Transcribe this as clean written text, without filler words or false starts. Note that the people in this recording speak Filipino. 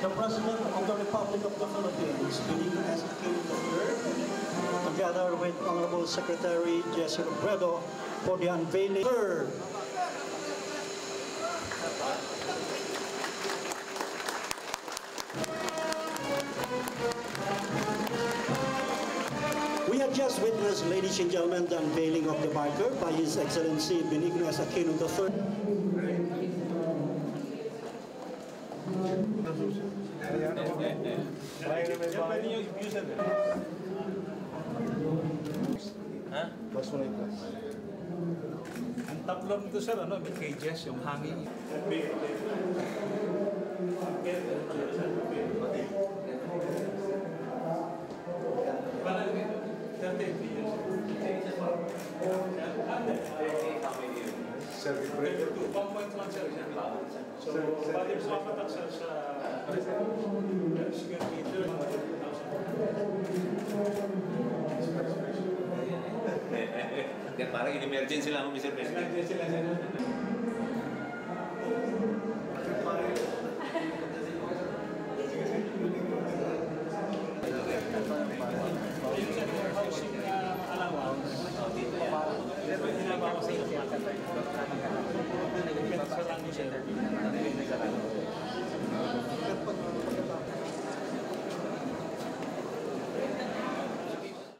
the President of the Republic of the Philippines, Benigno S. Aquino III, together with Honorable Secretary Jesse Robredo for the unveiling. We have just witnessed, ladies and gentlemen, the unveiling of the marker by His Excellency Benigno S. Aquino III. Plus 1 plus. Ang taplon nito sir, ano, may cages, yung hanging. Parang 38 years. Circuit breaker. 1.1 sir siya. So, bali mas mapatak sir sa square meter. Parang in-emergency lang, Mr. President. Emergency lang siya. Yung sa housing allowance, hinabawas sa